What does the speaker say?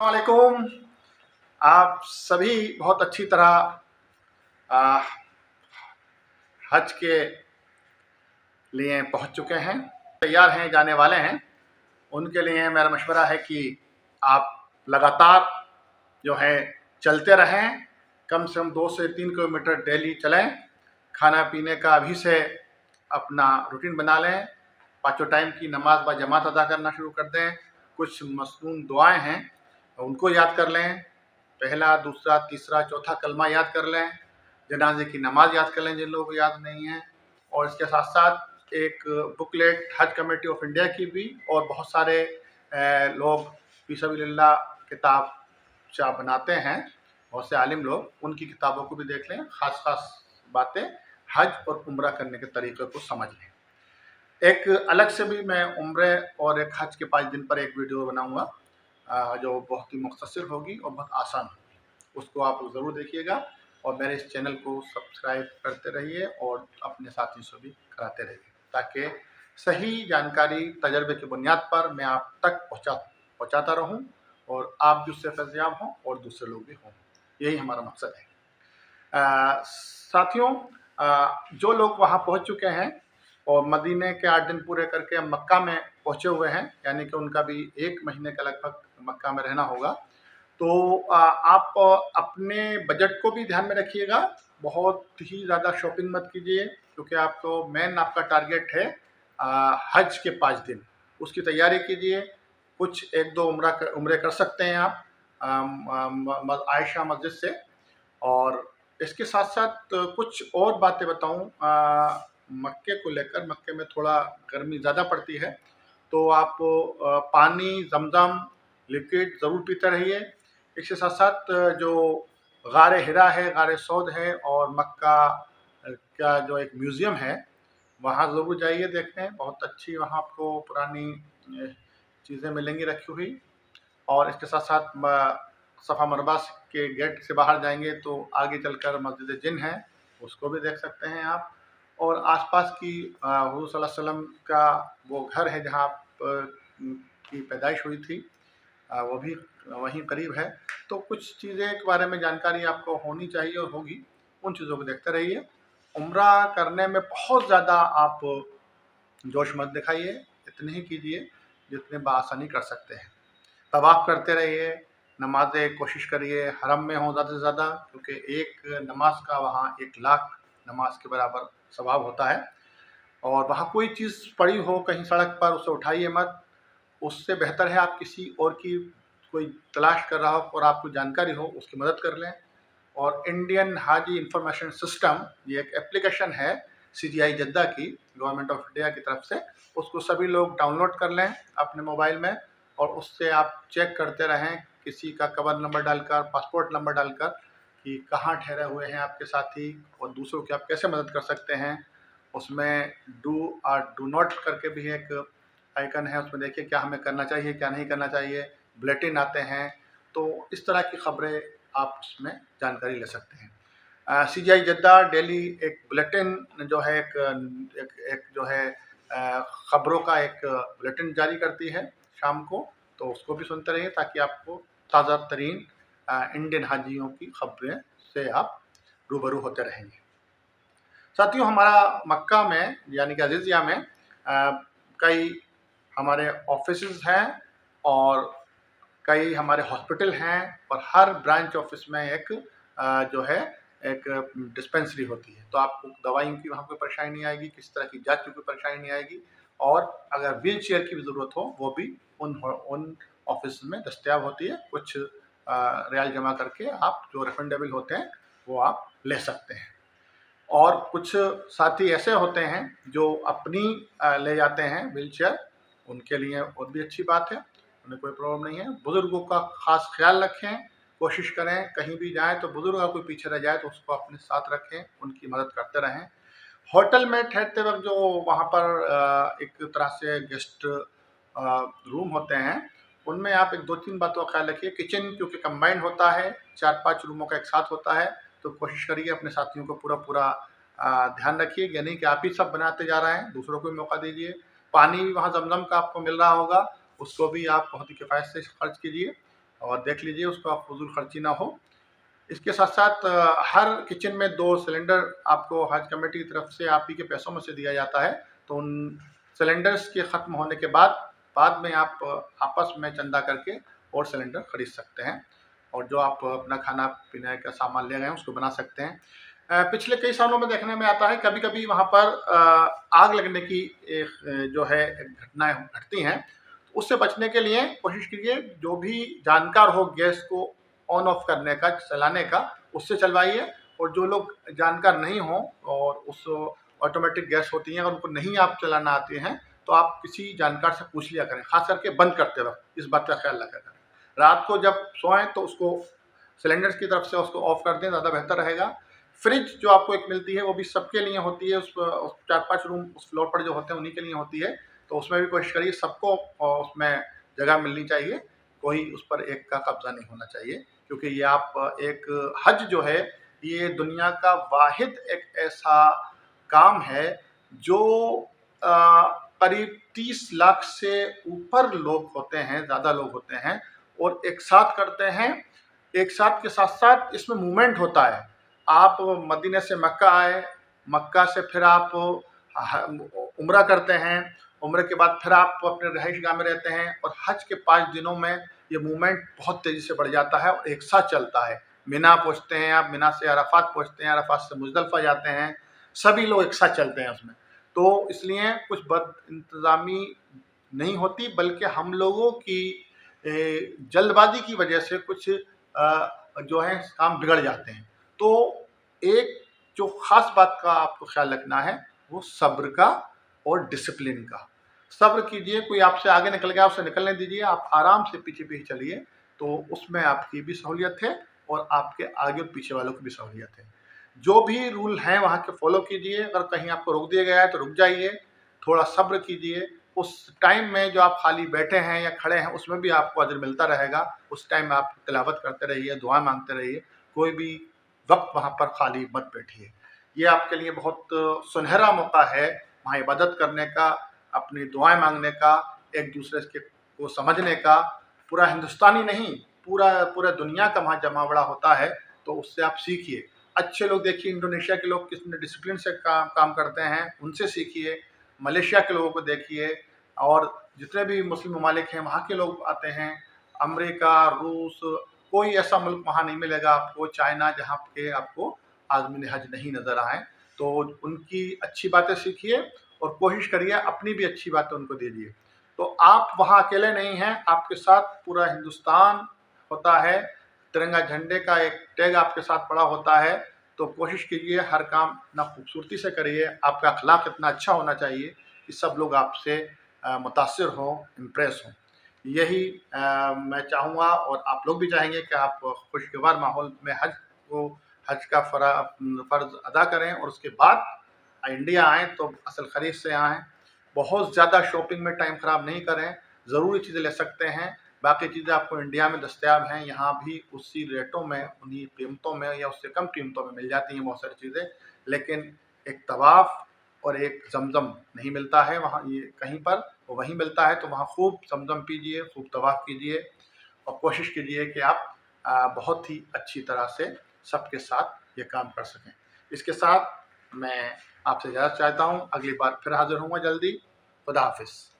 वालेकुम। आप सभी बहुत अच्छी तरह आ, हज के लिए पहुंच चुके हैं, तैयार हैं, जाने वाले हैं। उनके लिए मेरा मशवरा है कि आप लगातार जो है चलते रहें, कम से कम 2 से 3 किलोमीटर डेली चलें। खाना पीने का अभी से अपना रूटीन बना लें। पाँचों टाइम की नमाज बाजमात अदा करना शुरू कर दें। कुछ मसनून दुआएं हैं, उनको याद कर लें। पहला, दूसरा, तीसरा, चौथा कलमा याद कर लें। जनाजे की नमाज याद कर लें जिन लोगों को याद नहीं है। और इसके साथ साथ एक बुकलेट हज कमेटी ऑफ इंडिया की भी, और बहुत सारे लोग फी सबिलिल्लाह किताब बनाते हैं, बहुत से आलिम लोग, उनकी किताबों को भी देख लें। ख़ास बातें हज और उम्रा करने के तरीक़े को समझ लें। एक अलग से भी मैं उम्रे और एक हज के 5 दिन पर एक वीडियो बनाऊंगा, जो बहुत ही मुख्तसर होगी और बहुत आसान होगी। उसको आप ज़रूर देखिएगा और मेरे इस चैनल को सब्सक्राइब करते रहिए और अपने साथियों से भी कराते रहिए, ताकि सही जानकारी तजर्बे की बुनियाद पर मैं आप तक पहुँचाता रहूँ और आप भी उससे फैज़याब हों और दूसरे लोग भी हों। यही हमारा मकसद है। साथियों, जो लोग वहाँ पहुँच चुके हैं और मदीने के 8 दिन पूरे करके मक्का में पहुँचे हुए हैं, यानी कि उनका भी 1 महीने का लगभग मक्का में रहना होगा, तो आप अपने बजट को भी ध्यान में रखिएगा। बहुत ही ज़्यादा शॉपिंग मत कीजिए, क्योंकि आपको मेन आपका टारगेट है हज के 5 दिन, उसकी तैयारी कीजिए। कुछ 1-2 उम्रे कर सकते हैं आप आयशा मस्जिद से। और इसके साथ साथ कुछ और बातें बताऊं मक्के को लेकर। मक्के में थोड़ा गर्मी ज़्यादा पड़ती है, तो आप पानी ज़मज़म लिक्विड ज़रूर पीते रहिए। इसके साथ साथ जो गारे हिरा है, गारे सौद है, और मक्का का जो एक म्यूज़ियम है, वहाँ ज़रूर जाइए देखने। बहुत अच्छी वहाँ आपको पुरानी चीज़ें मिलेंगी रखी हुई। और इसके साथ साथ सफ़ा मरवा के गेट से बाहर जाएंगे तो आगे चलकर मस्जिद जिन है, उसको भी देख सकते हैं आप। और आसपास की हुज़ूर सल्लल्लाहु अलैहि वसल्लम का वो घर है जहाँ की पैदाइश हुई थी, वो भी वहीं करीब है। तो कुछ चीज़ें के बारे में जानकारी आपको होनी चाहिए और होगी, उन चीज़ों को देखते रहिए। उम्रा करने में बहुत ज़्यादा आप जोश मत दिखाइए, इतने ही कीजिए जितने बआसानी कर सकते हैं। तवाफ़ करते रहिए, नमाज़ें कोशिश करिए हरम में हों ज़्यादा से ज़्यादा, क्योंकि एक नमाज का वहाँ 1 लाख नमाज के बराबर सवाब होता है। और वहाँ कोई चीज़ पड़ी हो कहीं सड़क पर, उसे उठाइए मत। उससे बेहतर है आप किसी और की कोई तलाश कर रहा हो और आपको जानकारी हो, उसकी मदद कर लें। और इंडियन हाजी इंफॉर्मेशन सिस्टम, ये एक एप्लीकेशन है CGI जद्दा की, गवर्नमेंट ऑफ इंडिया की तरफ से। उसको सभी लोग डाउनलोड कर लें अपने मोबाइल में, और उससे आप चेक करते रहें किसी का कवर नंबर डालकर, पासपोर्ट नंबर डालकर, कि कहाँ ठहरे हुए हैं आपके साथी और दूसरों की आप कैसे मदद कर सकते हैं। उसमें डू और डू नॉट करके भी एक आइकन है, उसमें देखिए क्या हमें करना चाहिए, क्या नहीं करना चाहिए। बुलेटिन आते हैं, तो इस तरह की खबरें आप उसमें जानकारी ले सकते हैं। CGI जद्दा डेली एक बुलेटिन जो है एक जो है खबरों का एक बुलेटिन जारी करती है शाम को, तो उसको भी सुनते रहिए ताकि आपको ताज़ा तरीन इंडियन हाजियों की खबरें से आप रूबरू होते रहेंगे। साथियों, हमारा मक्का में यानी कि अज़ीज़िया में कई हमारे ऑफिसेज़ हैं और कई हमारे हॉस्पिटल हैं, और हर ब्रांच ऑफिस में एक जो है एक डिस्पेंसरी होती है। तो आपको दवाइयों की वहाँ कोई परेशानी नहीं आएगी, किसी तरह की जाँच की कोई परेशानी नहीं आएगी। और अगर व्हील चेयर की भी ज़रूरत हो, वो भी उन ऑफिस में दस्तयाब होती है। कुछ रियाल जमा करके आप जो रिफंडेबल होते हैं वो आप ले सकते हैं। और कुछ साथी ऐसे होते हैं जो अपनी ले जाते हैं व्हील चेयर, उनके लिए और भी अच्छी बात है, उन्हें कोई प्रॉब्लम नहीं है। बुज़ुर्गों का ख़ास ख्याल रखें, कोशिश करें कहीं भी जाएँ तो बुज़ुर्ग अगर कोई पीछे रह जाए तो उसको अपने साथ रखें, उनकी मदद करते रहें। होटल में ठहरते वक्त जो वहाँ पर एक तरह से गेस्ट रूम होते हैं, उनमें आप एक 2-3 बातों का ख्याल रखिए। किचन क्योंकि कंबाइंड होता है, 4-5 रूमों का एक साथ होता है, तो कोशिश करिए अपने साथियों को पूरा ध्यान रखिए। ये नहीं कि आप ही सब बनाते जा रहे हैं, दूसरों को भी मौका दीजिए। पानी भी वहाँ ज़मज़म का आपको मिल रहा होगा, उसको भी आप बहुत ही किफ़ायत से खर्च कीजिए। और देख लीजिए उसका फजूल खर्ची ना हो। इसके साथ-साथ हर किचन में 2 सिलेंडर आपको हज कमेटी की तरफ से आप ही के पैसों में से दिया जाता है। तो उन सिलेंडर्स के ख़त्म होने के बाद में आप आपस में चंदा करके और सिलेंडर खरीद सकते हैं और जो आप अपना खाना-पीने का सामान ले गए हैं उसको बना सकते हैं। पिछले कई सालों में देखने में आता है कभी-कभी वहाँ पर आग लगने की जो है घटनाएँ घटती हैं। उससे बचने के लिए कोशिश कीजिए जो भी जानकार हो गैस को ऑन ऑफ करने का, चलाने का, उससे चलवाइए। और जो लोग जानकार नहीं हों और उस ऑटोमेटिक गैस होती हैं, अगर उनको नहीं आप चलाना आती हैं, तो आप किसी जानकार से पूछ लिया करें, ख़ास करके बंद करते वक़्त, इस बात का ख़्याल रखा करें। रात को जब सोएँ तो उसको सिलेंडर्स की तरफ से उसको ऑफ कर दें, ज़्यादा बेहतर रहेगा। फ्रिज जो आपको एक मिलती है, वो भी सबके लिए होती है, उस 4-5 रूम उस फ्लोर पर जो होते हैं, उन्हीं के लिए होती है। तो उसमें भी कोशिश करिए सबको उसमें जगह मिलनी चाहिए, कोई उस पर एक का कब्ज़ा नहीं होना चाहिए, क्योंकि ये आप एक हज जो है, ये दुनिया का वाहिद एक ऐसा काम है जो अ, करीब 30 लाख से ऊपर लोग होते हैं, ज़्यादा लोग होते हैं और एक साथ करते हैं। एक साथ के साथ-साथ इसमें मूवमेंट होता है। आप मदीने से मक्का आए, मक्का से फिर आप उम्रा करते हैं, उम्र के बाद फिर आप अपने रहायशगाह में रहते हैं और हज के 5 दिनों में ये मूवमेंट बहुत तेज़ी से बढ़ जाता है और एक साथ चलता है। मिना पहुँचते हैं आप, मिना से अराफात पहुँचते हैं, अराफात से मुज़दलिफ़ा जाते हैं, सभी लोग एक साथ चलते हैं उसमें। तो इसलिए कुछ बदइंतज़ामी नहीं होती, बल्कि हम लोगों की जल्दबाज़ी की वजह से कुछ जो है काम बिगड़ जाते हैं। तो एक जो ख़ास बात का आपको ख़्याल रखना है, वो सब्र का और डिसिप्लिन का। सब्र कीजिए, कोई आपसे आगे निकल गया, उसे निकलने दीजिए, आप आराम से पीछे-पीछे चलिए, तो उसमें आपकी भी सहूलियत है और आपके आगे और पीछे वालों की भी सहूलियत है। जो भी रूल हैं वहाँ के फ़ॉलो कीजिए, अगर कहीं आपको रोक दिया गया है तो रुक जाइए, थोड़ा सब्र कीजिए। उस टाइम में जो आप खाली बैठे हैं या खड़े हैं, उसमें भी आपको अजर मिलता रहेगा। उस टाइम आप तिलावत करते रहिए, दुआ माँगते रहिए, कोई भी वक़्त वहाँ पर खाली मत बैठिए। ये आपके लिए बहुत सुनहरा मौका है वहाँ इबादत करने का, अपनी दुआएँ माँगने का, एक-दूसरे के को समझने का। पूरा हिंदुस्तानी नहीं, पूरा दुनिया का वहाँ जमावड़ा होता है, तो उससे आप सीखिए। अच्छे लोग देखिए, इंडोनेशिया के लोग कितने डिसिप्लिन से काम करते हैं, उनसे सीखिए। मलेशिया के लोगों को देखिए और जितने भी मुस्लिम ममालिक हैं, वहाँ के लोग आते हैं। अमेरिका, रूस, कोई ऐसा मुल्क वहाँ नहीं मिलेगा आपको, चाइना, जहाँ पे आपको आज़मीन हज नहीं नज़र आएँ। तो उनकी अच्छी बातें सीखिए और कोशिश करिए अपनी भी अच्छी बातें उनको दीजिए। तो आप वहाँ अकेले नहीं हैं, आपके साथ पूरा हिंदुस्तान होता है, तिरंगा झंडे का एक टैग आपके साथ पड़ा होता है। तो कोशिश कीजिए हर काम इतना खूबसूरती से करिए, आपका अखलाक इतना अच्छा होना चाहिए कि सब लोग आपसे मुतासिर हों, इम्प्रेस हों। यही मैं चाहूँगा और आप लोग भी चाहेंगे कि आप खुशगवार माहौल में हज का फ़र्ज़ अदा करें और उसके बाद इंडिया आएँ तो असल खरीद से आएँ। बहुत ज़्यादा शॉपिंग में टाइम ख़राब नहीं करें, ज़रूरी चीज़ें ले सकते हैं, बाकी चीज़ें आपको इंडिया में दस्तयाब हैं, यहाँ भी उसी रेटों में, उन्हीं कीमतों में या उससे कम कीमतों में मिल जाती हैं बहुत सारी चीज़ें। लेकिन एक तवाफ़ और एक ज़मज़म नहीं मिलता है वहाँ, ये कहीं पर, वो वहीं मिलता है। तो वहाँ खूब ज़मज़म पीजिए, खूब तवाफ़ कीजिए और कोशिश कीजिए कि आप बहुत ही अच्छी तरह से सबके साथ ये काम कर सकें। इसके साथ मैं आपसे इजाज़त चाहता हूँ, अगली बार फिर हाज़िर होऊँगा जल्दी। खुदा हाफ़िज़।